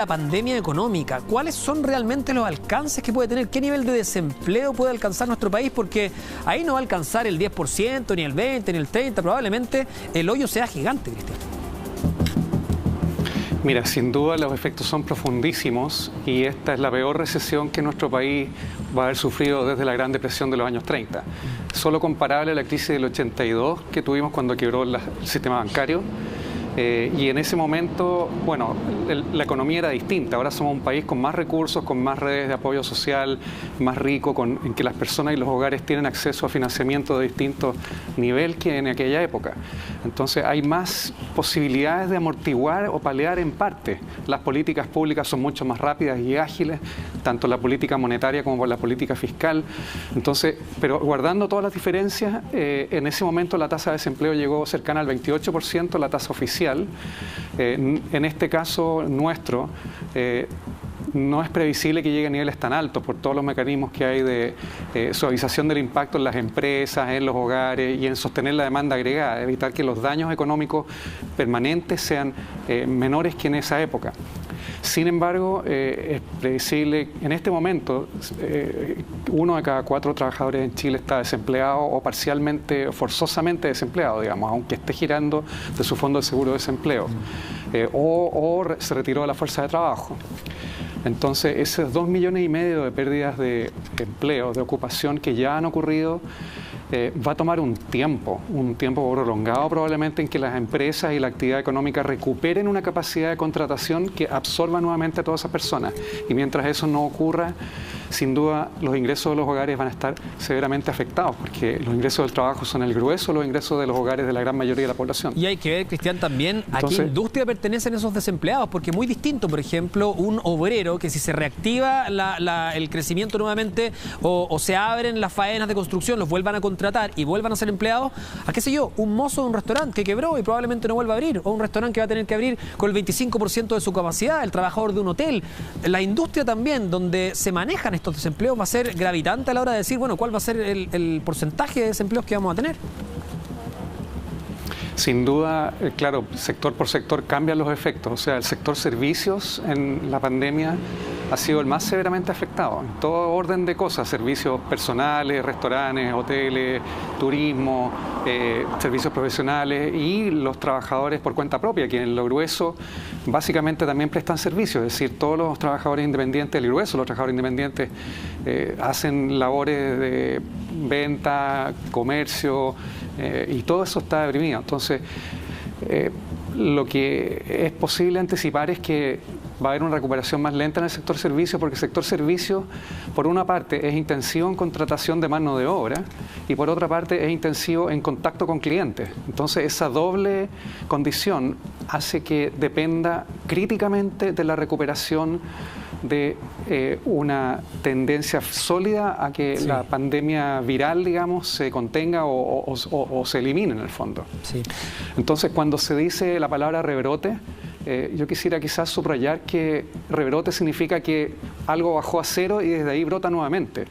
la pandemia económica, ¿cuáles son realmente los alcances que puede tener? ¿Qué nivel de desempleo puede alcanzar nuestro país? Porque ahí no va a alcanzar el 10%, ni el 20%, ni el 30%, probablemente el hoyo sea gigante, Cristian. Mira, sin duda los efectos son profundísimos y esta es la peor recesión que nuestro país va a haber sufrido desde la Gran Depresión de los años 30. Solo comparable a la crisis del 82 que tuvimos cuando quebró el sistema bancario. Y en ese momento, bueno, la economía era distinta. Ahora somos un país con más recursos, con más redes de apoyo social, más rico, en que las personas y los hogares tienen acceso a financiamiento de distintos niveles que en aquella época. Entonces hay más posibilidades de amortiguar o paliar en parte. Las políticas públicas son mucho más rápidas y ágiles, tanto la política monetaria como la política fiscal. Entonces, pero guardando todas las diferencias, en ese momento la tasa de desempleo llegó cercana al 28%, la tasa oficial. En este caso nuestro, no es previsible que llegue a niveles tan altos por todos los mecanismos que hay de suavización del impacto en las empresas, en los hogares y en sostener la demanda agregada, evitar que los daños económicos permanentes sean menores que en esa época. Sin embargo, es previsible, en este momento, 1 de cada 4 trabajadores en Chile está desempleado o parcialmente, o forzosamente desempleado, digamos, aunque esté girando de su fondo de seguro de desempleo, o se retiró de la fuerza de trabajo. Entonces, esos 2,5 millones de pérdidas de empleo, de ocupación que ya han ocurrido, va a tomar un tiempo prolongado probablemente en que las empresas y la actividad económica recuperen una capacidad de contratación que absorba nuevamente a todas esas personas. Y mientras eso no ocurra, sin duda los ingresos de los hogares van a estar severamente afectados, porque los ingresos del trabajo son el grueso de los ingresos de los hogares de la gran mayoría de la población. Y hay que ver, Cristian, también a qué industria pertenecen esos desempleados, porque es muy distinto, por ejemplo, un obrero que si se reactiva el crecimiento nuevamente o se abren las faenas de construcción, los vuelvan a contratar y vuelvan a ser empleados, a qué sé yo, un mozo de un restaurante que quebró y probablemente no vuelva a abrir, o un restaurante que va a tener que abrir con el 25% de su capacidad, el trabajador de un hotel. La industria también, donde se manejan estos desempleos, va a ser gravitante a la hora de decir, bueno, cuál va a ser el porcentaje de desempleos que vamos a tener. Sin duda, claro, sector por sector cambian los efectos. O sea, el sector servicios en la pandemia ha sido el más severamente afectado. En todo orden de cosas, servicios personales, restaurantes, hoteles, turismo, servicios profesionales y los trabajadores por cuenta propia, que en lo grueso básicamente también prestan servicios. Es decir, todos los trabajadores independientes, el grueso, los trabajadores independientes hacen labores de venta, comercio, y todo eso está deprimido. Entonces, lo que es posible anticipar es que va a haber una recuperación más lenta en el sector servicio, porque el sector servicio, por una parte, es intensivo en contratación de mano de obra y por otra parte es intensivo en contacto con clientes. Entonces, esa doble condición hace que dependa críticamente de la recuperación de una tendencia sólida a que la pandemia viral, digamos, se contenga o se elimine en el fondo. Sí. Entonces, cuando se dice la palabra rebrote, yo quisiera quizás subrayar que rebrote significa que algo bajó a cero y desde ahí brota nuevamente.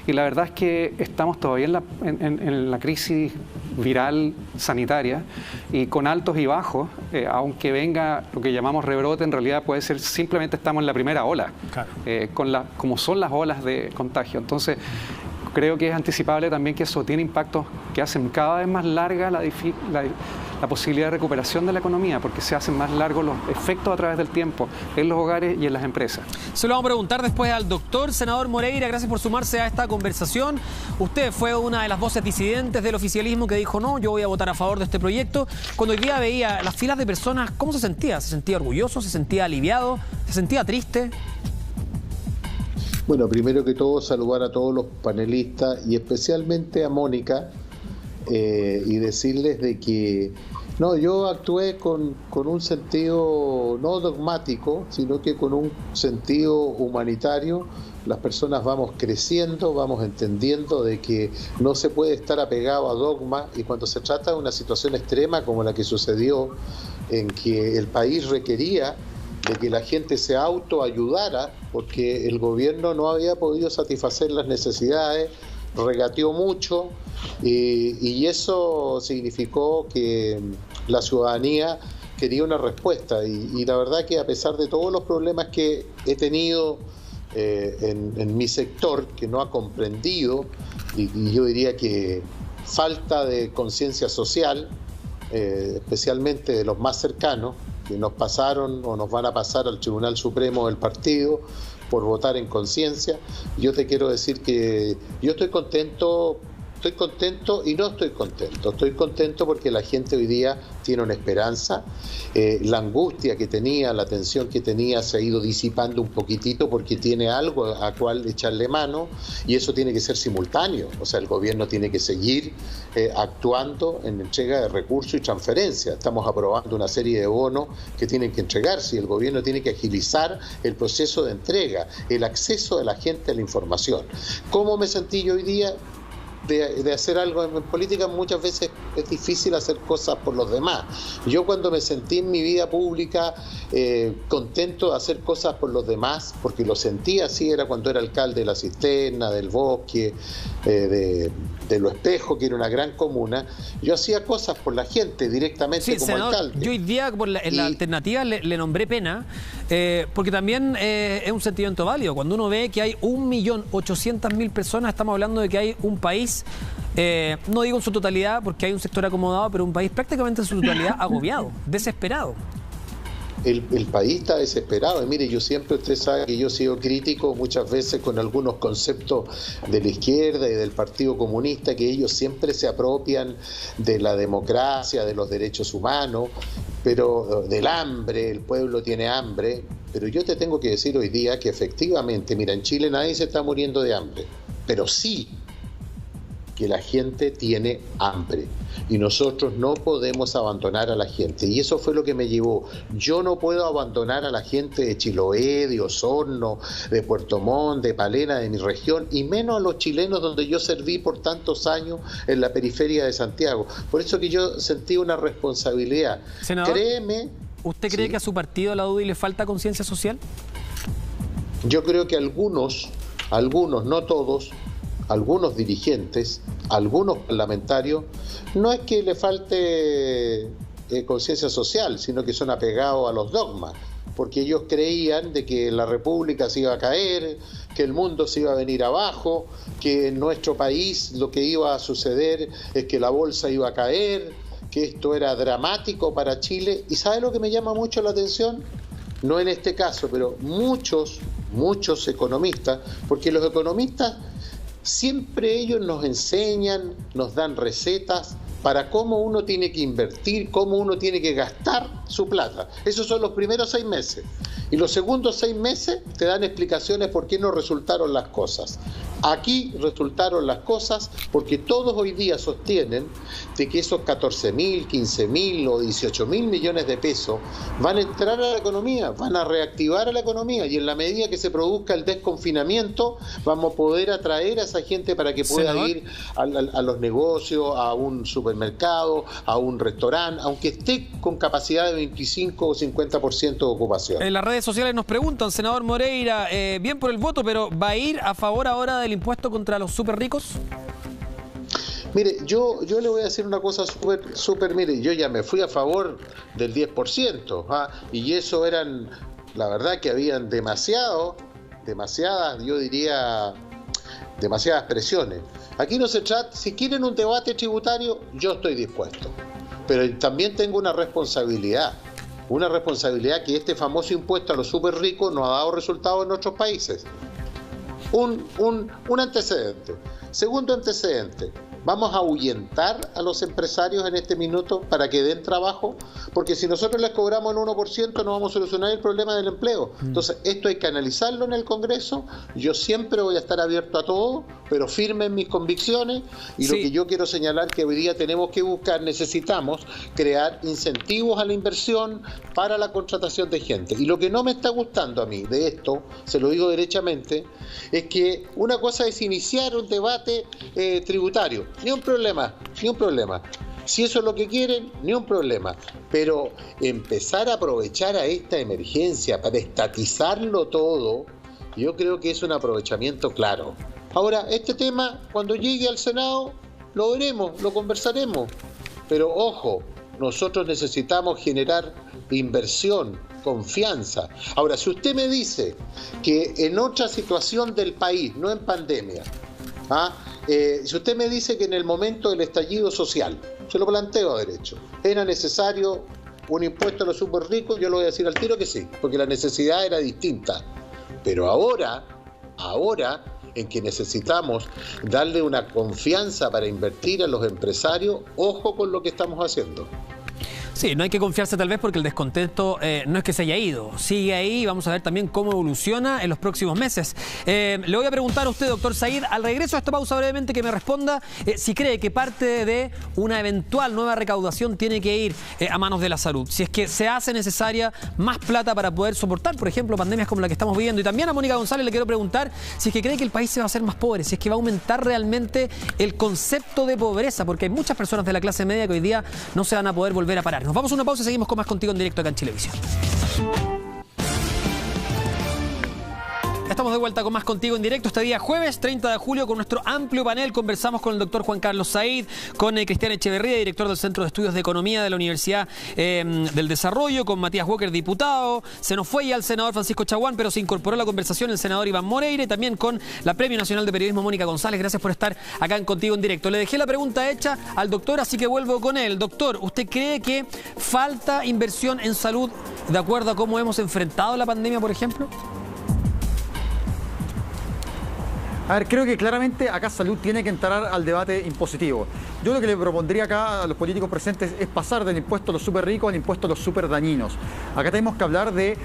Y la verdad es que estamos todavía en la crisis viral sanitaria y con altos y bajos, aunque venga lo que llamamos rebrote, en realidad puede ser simplemente estamos en la primera ola, claro. Como son las olas de contagio. Entonces, creo que es anticipable también que eso tiene impactos que hacen cada vez más larga la posibilidad de recuperación de la economía, porque se hacen más largos los efectos a través del tiempo en los hogares y en las empresas. Se lo vamos a preguntar después al doctor. Senador Moreira, gracias por sumarse a esta conversación. Usted fue una de las voces disidentes del oficialismo que dijo, no, yo voy a votar a favor de este proyecto. Cuando hoy día veía las filas de personas, ¿cómo se sentía? ¿Se sentía orgulloso? ¿Se sentía aliviado? ¿Se sentía triste? Bueno, primero que todo saludar a todos los panelistas y especialmente a Mónica y decirles de que no, yo actué con un sentido no dogmático, sino que con un sentido humanitario. Las personas vamos creciendo, vamos entendiendo de que no se puede estar apegado a dogmas, y cuando se trata de una situación extrema como la que sucedió, en que el país requería de que la gente se autoayudara porque el gobierno no había podido satisfacer las necesidades, regateó mucho y eso significó que la ciudadanía quería una respuesta y la verdad que a pesar de todos los problemas que he tenido en mi sector, que no ha comprendido, y yo diría que falta de conciencia social, especialmente de los más cercanos, que nos pasaron o nos van a pasar al Tribunal Supremo del partido por votar en conciencia. Yo te quiero decir que yo estoy contento y no estoy contento. Estoy contento porque la gente hoy día tiene una esperanza. La angustia que tenía, la tensión que tenía se ha ido disipando un poquitito porque tiene algo a cual echarle mano, y eso tiene que ser simultáneo. O sea, el gobierno tiene que seguir actuando en entrega de recursos y transferencia. Estamos aprobando una serie de bonos que tienen que entregarse y el gobierno tiene que agilizar el proceso de entrega, el acceso de la gente a la información. ¿Cómo me sentí yo hoy día? De hacer algo en política, muchas veces es difícil hacer cosas por los demás. Yo cuando me sentí en mi vida pública contento de hacer cosas por los demás, porque lo sentí así, era cuando era alcalde de La Cisterna, del Bosque, de Lo Espejo, que era una gran comuna. Yo hacía cosas por la gente directamente, como senador, alcalde. Yo hoy día en la alternativa le nombré pena, porque también es un sentimiento válido. Cuando uno ve que hay 1.800.000 personas, estamos hablando de que hay un país, no digo en su totalidad porque hay un sector acomodado, pero un país prácticamente en su totalidad agobiado, desesperado. El país está desesperado. Y mire, yo siempre, usted sabe que yo he sido crítico muchas veces con algunos conceptos de la izquierda y del Partido Comunista, que ellos siempre se apropian de la democracia, de los derechos humanos, pero del hambre, el pueblo tiene hambre. Pero yo te tengo que decir hoy día que efectivamente, mira, en Chile nadie se está muriendo de hambre, pero sí que la gente tiene hambre y nosotros no podemos abandonar a la gente, y eso fue lo que me llevó. Yo no puedo abandonar a la gente de Chiloé, de Osorno, de Puerto Montt, de Palena, de mi región, y menos a los chilenos donde yo serví por tantos años en la periferia de Santiago. Por eso que yo sentí una responsabilidad. Senador, créeme. ¿Usted cree que a su partido, a la UDI, le falta conciencia social? Yo creo que algunos, no todos, algunos dirigentes, algunos parlamentarios, no es que le falte conciencia social, sino que son apegados a los dogmas, porque ellos creían de que la República se iba a caer, que el mundo se iba a venir abajo, que en nuestro país lo que iba a suceder es que la bolsa iba a caer, que esto era dramático para Chile. ¿Y sabe lo que me llama mucho la atención? No en este caso, pero muchos economistas, porque los economistas siempre ellos nos enseñan, nos dan recetas para cómo uno tiene que invertir, cómo uno tiene que gastar su plata. Esos son los primeros 6 meses. Y los segundos 6 meses te dan explicaciones por qué no resultaron las cosas. Aquí resultaron las cosas porque todos hoy día sostienen de que esos 14.000, 15.000 o 18.000 millones de pesos van a entrar a la economía, van a reactivar a la economía, y en la medida que se produzca el desconfinamiento vamos a poder atraer a esa gente para que pueda ir a los negocios, a un supermercado, a un restaurante, aunque esté con capacidad de 25 o 50% de ocupación. En las redes sociales nos preguntan, senador Moreira, bien por el voto, pero ¿va a ir a favor ahora del impuesto contra los súper ricos? Mire, yo le voy a decir una cosa súper, mire, yo ya me fui a favor del 10%, y eso eran, la verdad que habían demasiadas, yo diría, demasiadas presiones. Aquí no se trata, si quieren un debate tributario, yo estoy dispuesto, pero también tengo una responsabilidad que este famoso impuesto a los súper ricos no ha dado resultados en nuestros países. Un antecedente. Segundo antecedente, ¿vamos a ahuyentar a los empresarios en este minuto para que den trabajo? Porque si nosotros les cobramos el 1%, no vamos a solucionar el problema del empleo. Entonces, esto hay que analizarlo en el Congreso. Yo siempre voy a estar abierto a todo, pero firme en mis convicciones. Y lo que yo quiero señalar que hoy día tenemos que buscar, necesitamos crear incentivos a la inversión para la contratación de gente. Y lo que no me está gustando a mí de esto, se lo digo derechamente, es que una cosa es iniciar un debate tributario. Ni un problema. Si eso es lo que quieren, ni un problema. Pero empezar a aprovechar a esta emergencia para estatizarlo todo, yo creo que es un aprovechamiento claro. Ahora, este tema, cuando llegue al Senado, lo veremos, lo conversaremos. Pero ojo, nosotros necesitamos generar inversión, confianza. Ahora, si usted me dice que en otra situación del país, no en pandemia, si usted me dice que en el momento del estallido social, se lo planteo derecho, era necesario un impuesto a los súper ricos, yo lo voy a decir al tiro que sí, porque la necesidad era distinta. Pero ahora en que necesitamos darle una confianza para invertir a los empresarios, ojo con lo que estamos haciendo. Sí, no hay que confiarse tal vez porque el descontento no es que se haya ido, sigue ahí y vamos a ver también cómo evoluciona en los próximos meses. Le voy a preguntar a usted, doctor Said, al regreso a esta pausa brevemente, que me responda si cree que parte de una eventual nueva recaudación tiene que ir a manos de la salud, si es que se hace necesaria más plata para poder soportar, por ejemplo, pandemias como la que estamos viviendo. Y también a Mónica González le quiero preguntar si es que cree que el país se va a hacer más pobre, si es que va a aumentar realmente el concepto de pobreza, porque hay muchas personas de la clase media que hoy día no se van a poder volver a parar. Nos vamos a una pausa y seguimos con más Contigo en Directo acá en Chilevisión. Estamos de vuelta con más Contigo en Directo este día jueves 30 de julio con nuestro amplio panel. Conversamos con el doctor Juan Carlos Said, con Cristian Echeverría, director del Centro de Estudios de Economía de la Universidad del Desarrollo, con Matías Walker, diputado. Se nos fue ya el senador Francisco Chaguán, pero se incorporó a la conversación el senador Iván Moreira, y también con la Premio Nacional de Periodismo Mónica González. Gracias por estar acá en Contigo en Directo. Le dejé la pregunta hecha al doctor, así que vuelvo con él. Doctor, ¿usted cree que falta inversión en salud de acuerdo a cómo hemos enfrentado la pandemia, por ejemplo? A ver, creo que claramente acá salud tiene que entrar al debate impositivo. Yo lo que le propondría acá a los políticos presentes es pasar del impuesto a los súper ricos al impuesto a los súper dañinos. Acá tenemos que hablar de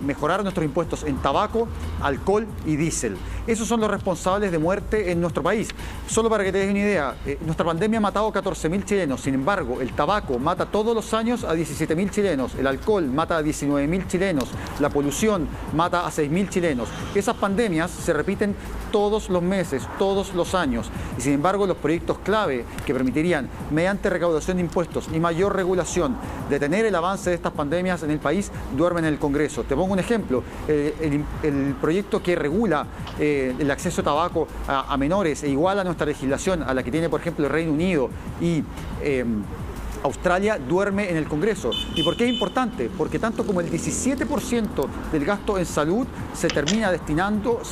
mejorar nuestros impuestos en tabaco, alcohol y diésel. Esos son los responsables de muerte en nuestro país. Solo para que te des una idea, nuestra pandemia ha matado a 14.000 chilenos. Sin embargo, el tabaco mata todos los años a 17.000 chilenos. El alcohol mata a 19.000 chilenos. La polución mata a 6.000 chilenos. Esas pandemias se repiten todos los meses, todos los años. Y sin embargo, los proyectos clave que permitirían, mediante recaudación de impuestos y mayor regulación, detener el avance de estas pandemias en el país, duermen en el Congreso. Te pongo un ejemplo. El proyecto que regula el acceso a tabaco a menores e iguala nuestra legislación a la que tiene, por ejemplo, el Reino Unido y Australia, duerme en el Congreso. ¿Y por qué es importante? Porque tanto como el 17% del gasto en salud se termina destinando,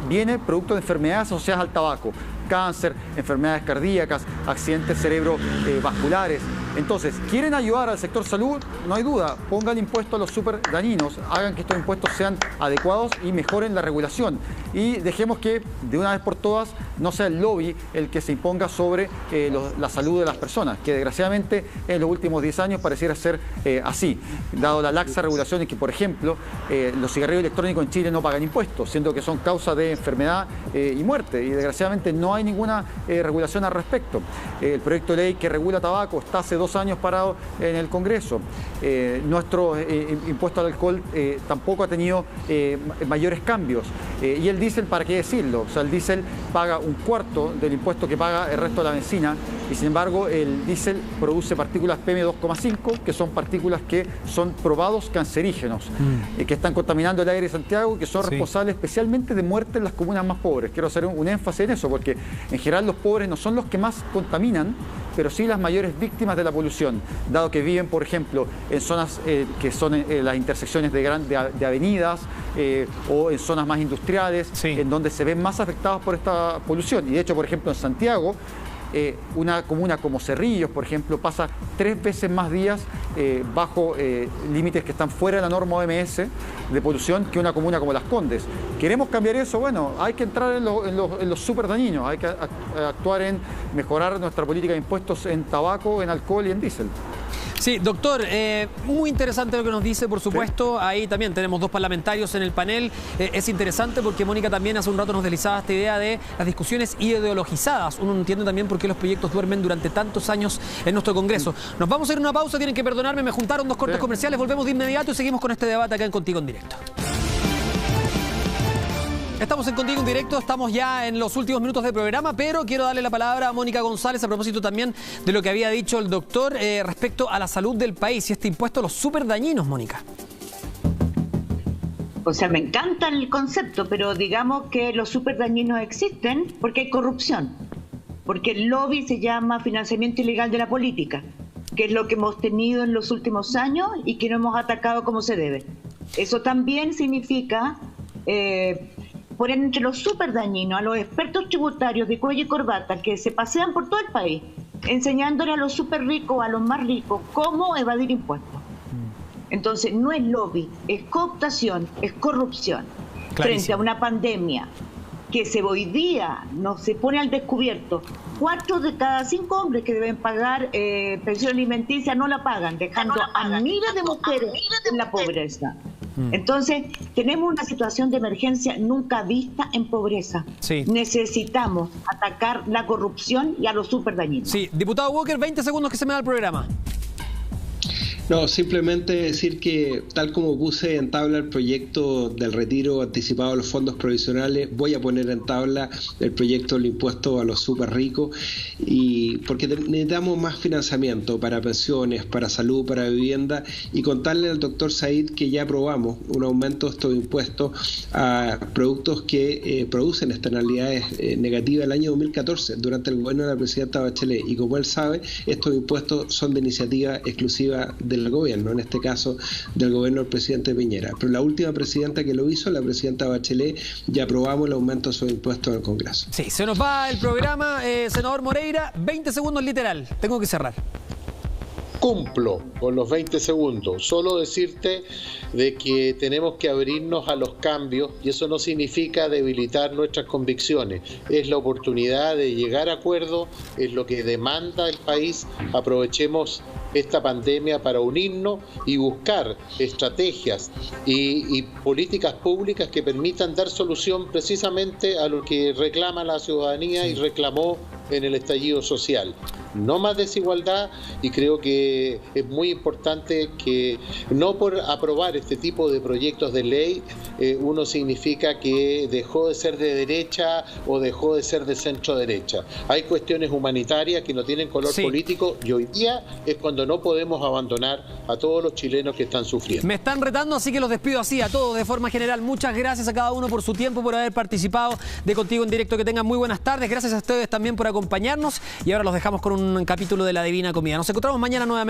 viene producto de enfermedades asociadas al tabaco. Cáncer, enfermedades cardíacas, accidentes cerebrovasculares. Entonces, ¿quieren ayudar al sector salud? No hay duda, pongan impuestos a los súper dañinos, hagan que estos impuestos sean adecuados y mejoren la regulación. Y dejemos que, de una vez por todas, no sea el lobby el que se imponga sobre la salud de las personas, que desgraciadamente en los últimos 10 años pareciera ser así, dado la laxa regulación en que, por ejemplo, los cigarrillos electrónicos en Chile no pagan impuestos, siendo que son causa de enfermedad y muerte, y desgraciadamente no hay ninguna regulación al respecto. El proyecto de ley que regula tabaco está hace 2 años parado en el Congreso. Nuestro impuesto al alcohol tampoco ha tenido mayores cambios. Y el diésel, ¿para qué decirlo? O sea, el diésel paga 1/4 del impuesto que paga el resto de la benzina, y sin embargo el diésel produce partículas PM2,5, que son partículas que son probados cancerígenos, que están contaminando el aire de Santiago, que son responsables especialmente de muerte en las comunas más pobres. Quiero hacer un énfasis en eso, porque en general los pobres no son los que más contaminan, pero sí las mayores víctimas de la polución, dado que viven, por ejemplo, en zonas que son las intersecciones de avenidas o en zonas más industriales, en donde se ven más afectados por esta polución. Y de hecho, por ejemplo, en Santiago, una comuna como Cerrillos, por ejemplo, pasa 3 veces más días bajo límites que están fuera de la norma OMS de polución que una comuna como Las Condes. ¿Queremos cambiar eso? Bueno, hay que entrar en los súper dañinos, hay que actuar en mejorar nuestra política de impuestos en tabaco, en alcohol y en diésel. Sí, doctor, muy interesante lo que nos dice, por supuesto. Sí. Ahí también tenemos 2 parlamentarios en el panel. Es interesante porque Mónica también hace un rato nos deslizaba esta idea de las discusiones ideologizadas. Uno entiende también por qué los proyectos duermen durante tantos años en nuestro Congreso. Nos vamos a ir a una pausa, tienen que perdonarme, me juntaron 2 cortes comerciales, volvemos de inmediato y seguimos con este debate acá en Contigo en Directo. Estamos en Contigo en Directo, estamos ya en los últimos minutos del programa, pero quiero darle la palabra a Mónica González a propósito también de lo que había dicho el doctor respecto a la salud del país y este impuesto a los súper dañinos, Mónica. O sea, me encanta el concepto, pero digamos que los súper dañinos existen porque hay corrupción, porque el lobby se llama financiamiento ilegal de la política, que es lo que hemos tenido en los últimos años y que no hemos atacado como se debe. Eso también significa poner entre los súper dañinos a los expertos tributarios de cuello y corbata que se pasean por todo el país, enseñándole a los súper ricos, a los más ricos, cómo evadir impuestos. Entonces, no es lobby, es cooptación, es corrupción. Clarísimo. Frente a una pandemia que hoy día no se pone al descubierto, 4 de cada 5 hombres que deben pagar pensión alimenticia no la pagan, dejando a miles de mujeres en la pobreza. Entonces, tenemos una situación de emergencia nunca vista en pobreza. Sí. Necesitamos atacar la corrupción y a los súper dañinos. Sí, diputado Walker, 20 segundos que se me da el programa. No, simplemente decir que tal como puse en tabla el proyecto del retiro anticipado de los fondos provisionales, voy a poner en tabla el proyecto del impuesto a los súper ricos, y porque necesitamos más financiamiento para pensiones, para salud, para vivienda, y contarle al doctor Said que ya aprobamos un aumento de estos impuestos a productos que producen externalidades negativas el año 2014 durante el gobierno de la presidenta Bachelet, y como él sabe, estos impuestos son de iniciativa exclusiva del gobierno, en este caso del gobierno del presidente Piñera. Pero la última presidenta que lo hizo, la presidenta Bachelet, ya aprobamos el aumento de sus impuestos en el Congreso. Sí, se nos va el programa, senador Moreira, 20 segundos literal, tengo que cerrar. Cumplo con los 20 segundos. Solo decirte de que tenemos que abrirnos a los cambios, y eso no significa debilitar nuestras convicciones. Es la oportunidad de llegar a acuerdos, es lo que demanda el país. Aprovechemos esta pandemia para unirnos y buscar estrategias y políticas públicas que permitan dar solución precisamente a lo que reclama la ciudadanía y reclamó en el estallido social. No más desigualdad, y creo que es muy importante que no por aprobar este tipo de proyectos de ley uno significa que dejó de ser de derecha o dejó de ser de centro derecha. Hay cuestiones humanitarias que no tienen color político, y hoy día es cuando no podemos abandonar a todos los chilenos que están sufriendo. Me están retando, así que los despido así a todos de forma general. Muchas gracias a cada uno por su tiempo, por haber participado de Contigo en Directo. Que tengan muy buenas tardes. Gracias a ustedes también por acompañarnos, y ahora los dejamos con un capítulo de La Divina Comida. Nos encontramos mañana nuevamente.